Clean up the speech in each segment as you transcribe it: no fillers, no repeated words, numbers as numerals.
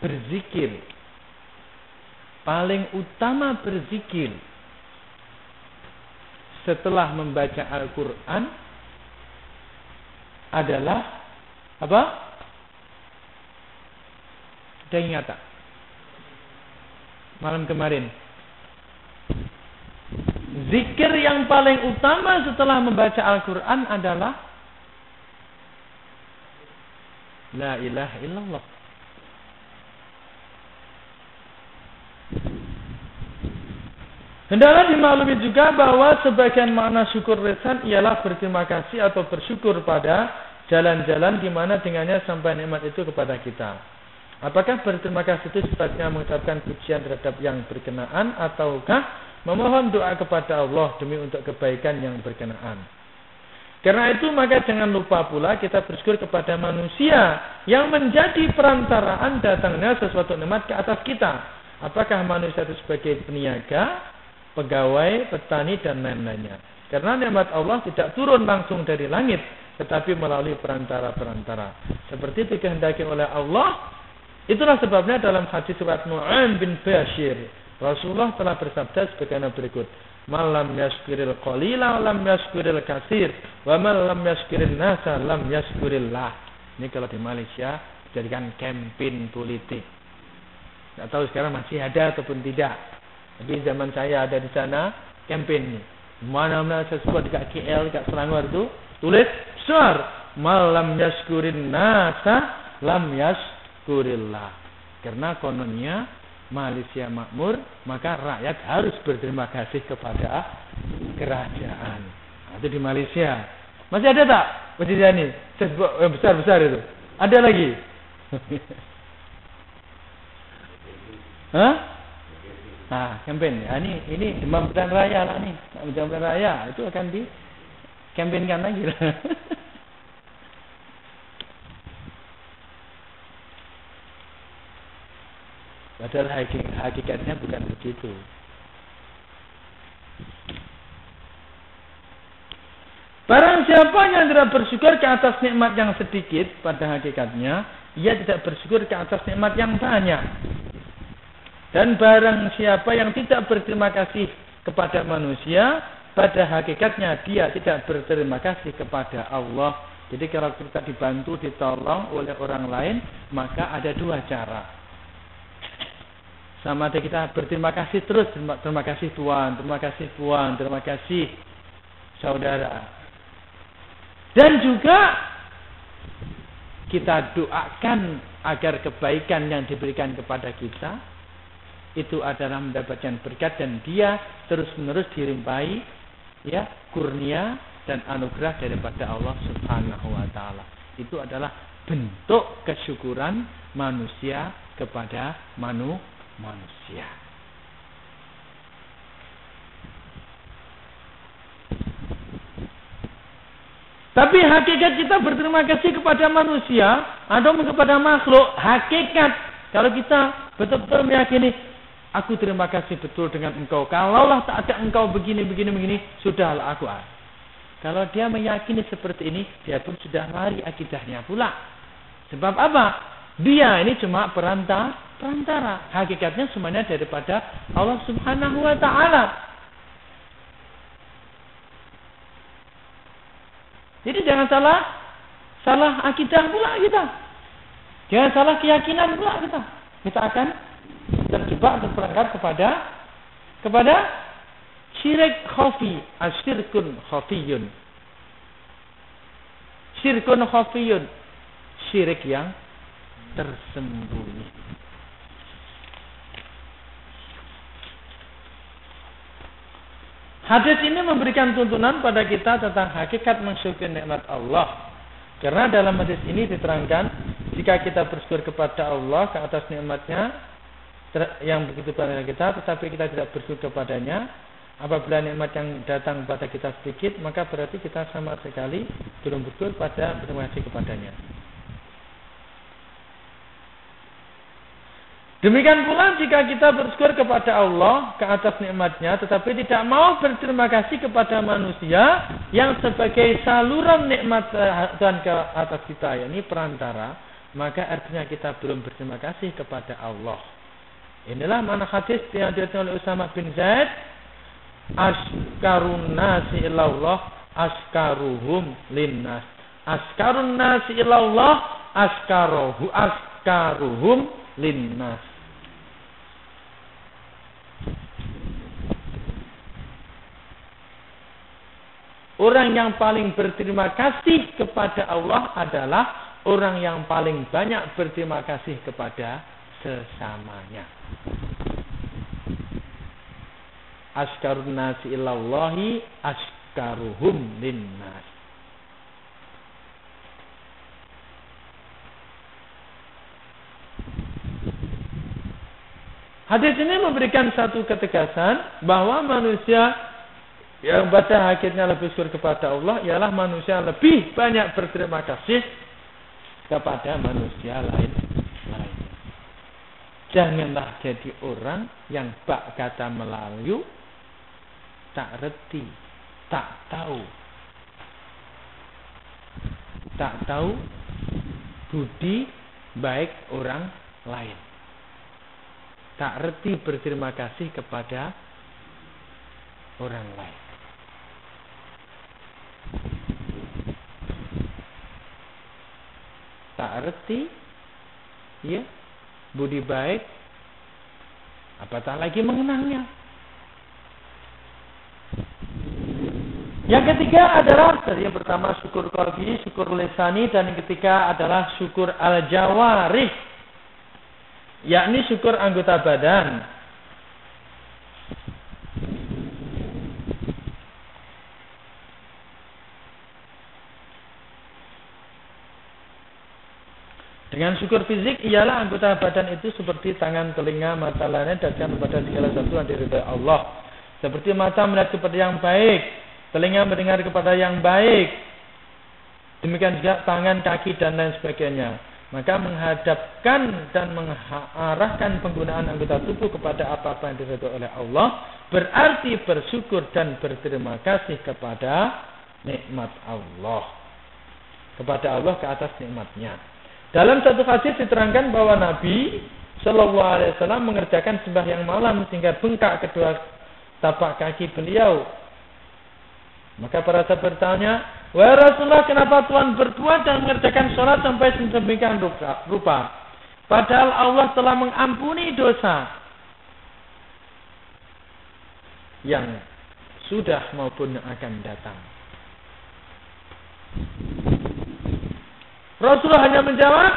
berzikir, paling utama berzikir setelah membaca Al-Quran adalah apa? Ada yang ingat tak? Malam kemarin, zikir yang paling utama setelah membaca Al-Quran adalah La ilaha illallah. Hendaklah dimaklumi juga bahwa sebagian makna syukur lisan ialah berterima kasih atau bersyukur pada jalan-jalan di mana dengannya sampai nikmat itu kepada kita. Apakah berterima kasih itu sifatnya mengucapkan pujian terhadap yang berkenaan ataukah memohon doa kepada Allah demi untuk kebaikan yang berkenaan? Karena itu maka jangan lupa pula kita bersyukur kepada manusia yang menjadi perantaraan datangnya sesuatu nikmat ke atas kita. Apakah manusia itu sebagai peniaga, pegawai, petani dan lain-lainnya. Karena nikmat Allah tidak turun langsung dari langit, tetapi melalui perantara-perantara. Seperti itu dikehendaki oleh Allah. Itulah sebabnya dalam hadis riwayat Nu'aim bin Bashir, Rasulullah telah bersabda sebagaimana berikut: "Man lam yashkuril qalila lam yashkuril katsir, wa man lam yashkurin nasa lam yashkurillah." Ini kalau di Malaysia jadikan kampanye politik. Tidak tahu sekarang masih ada ataupun tidak. Tapi zaman saya ada di sana, kampanye. Mana-mana saya sebut dekat KL, dekat Selangor itu, tulis besar, "Malam yaskurin nasa, lam yaskurillah." Karena kononnya Malaysia makmur, maka rakyat harus berterima kasih kepada kerajaan. Nah, itu di Malaysia. Masih ada tak? Masih ada nih. Yang besar-besar itu. Ada lagi? Hah? Nah, kampanye. Ya, ini Demam Perdana Raya lah nih. Demam Perdana Raya itu akan di kampanyekan lagi lah. Padahal hakikatnya bukan begitu. Barang siapa yang tidak bersyukur ke atas nikmat yang sedikit, pada hakikatnya ia tidak bersyukur ke atas nikmat yang banyak. Dan barang siapa yang tidak berterima kasih kepada manusia, pada hakikatnya dia tidak berterima kasih kepada Allah. Jadi kalau kita dibantu, ditolong oleh orang lain, maka ada dua cara. Sama ada kita berterima kasih terus, terima kasih Tuhan, terima kasih Puan, terima kasih saudara. Dan juga kita doakan agar kebaikan yang diberikan kepada kita itu adalah mendapatkan berkat dan dia terus-menerus dilimpahi ya kurnia dan anugerah daripada Allah Subhanahu wa taala. Itu adalah bentuk kesyukuran manusia kepada manusia. Tapi hakikat kita berterima kasih kepada manusia atau kepada makhluk, hakikat kalau kita betul-betul meyakini, aku terima kasih betul dengan engkau. Kalaulah tak ada engkau begini, sudahlah aku. Kalau dia meyakini seperti ini, dia pun sudah lari akidahnya pula. Sebab apa? Dia ini cuma perantara. Hakikatnya semuanya daripada Allah Subhanahu wa taala. Jadi jangan salah akidah pula kita. Jangan salah keyakinan pula kita. Kita akan terjebak atau berangkat kepada syirik khafi, asyirkun khafiyun. Syirkun khafiyun, syirik yang tersembunyi. Hadis ini memberikan tuntunan pada kita tentang hakikat mensyukuri nikmat Allah. Karena dalam hadis ini diterangkan, jika kita bersyukur kepada Allah ke atas nikmatnya yang begitu banyak kita, tetapi kita tidak bersyukur kepadanya, apabila nikmat yang datang kepada kita sedikit, maka berarti kita sama sekali belum betul pada berterima kasih kepadanya. Demikian pula jika kita bersyukur kepada Allah ke atas nikmatnya, tetapi tidak mau berterima kasih kepada manusia yang sebagai saluran nikmat Tuhan ke atas kita, yakni perantara, maka artinya kita belum berterima kasih kepada Allah. Inilah mana hadis yang diriwayatkan oleh Usama bin Zaid, askarun nasi ilallah askaruhum linnas. Askarun nasi ilallah askaruhum linnas. Orang yang paling berterima kasih kepada Allah adalah orang yang paling banyak berterima kasih kepada sesamanya. Askarun nasi ilallahi askaruhum linnas. Hadis ini memberikan satu ketegasan bahwa manusia yang pada akhirnya lebih syukur kepada Allah ialah manusia lebih banyak berterima kasih kepada manusia lainnya. Janganlah jadi orang yang bak kata Melayu tak reti, tak tahu budi baik orang lain. Tak reti berterima kasih kepada orang lain. Tak reti, ya, budi baik, apatah lagi mengenangnya. Yang ketiga adalah yang pertama syukur qalbi, syukur lisani, dan yang ketiga adalah syukur al-jawarih, yakni syukur anggota badan. Dengan syukur fisik ialah anggota badan itu seperti tangan, telinga, mata, lainnya dan pada segala sesuatu yang diridhai Allah. Seperti mata melihat kepada yang baik, telinga mendengar kepada yang baik. Demikian juga tangan, kaki dan lain sebagainya. Maka menghadapkan dan mengarahkan penggunaan anggota tubuh kepada apa-apa yang diridhai oleh Allah berarti bersyukur dan berterima kasih kepada nikmat Allah. Kepada Allah ke atas nikmatnya. Dalam satu hadis diterangkan bahwa Nabi Shallallahu Alaihi Wasallam mengerjakan sembahyang malam sehingga bengkak kedua tapak kaki beliau. Maka para sahabat bertanya, wahai Rasulullah, kenapa Tuhan berbuat dan mengerjakan sholat sampai sedemikian rupa? Padahal Allah telah mengampuni dosa yang sudah maupun yang akan datang. Rasulullah hanya menjawab,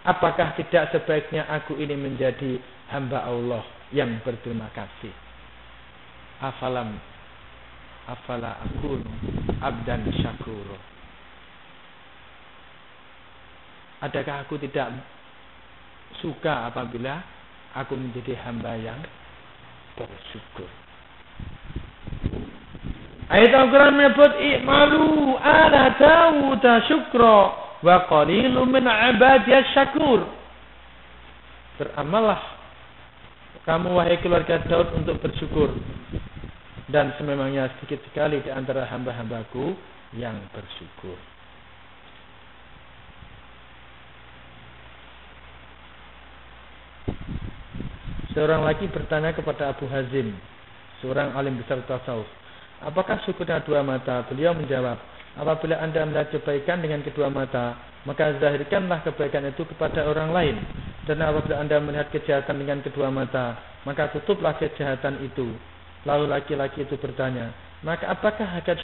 apakah tidak sebaiknya aku ini menjadi hamba Allah yang berterima kasih? Afala akunu abdan syakuro. Adakah aku tidak suka apabila aku menjadi hamba yang bersyukur? Ayat Al-Quran menyebut i'malu ala Dawud syukra wa qalilun min ibadiyas syakur. Beramallah kamu wahai keluarga Daud untuk bersyukur, dan sememangnya sedikit sekali di antara hamba-hambaku yang bersyukur. Seorang lagi bertanya kepada Abu Hazim, seorang alim besar tasawuf, apakah syukurnya dua mata? Beliau menjawab, apabila Anda melihat kebaikan dengan kedua mata, maka zahirkanlah kebaikan itu kepada orang lain. Dan apabila Anda melihat kejahatan dengan kedua mata, maka tutuplah kejahatan itu. Lalu laki-laki itu bertanya, maka apakah hakikat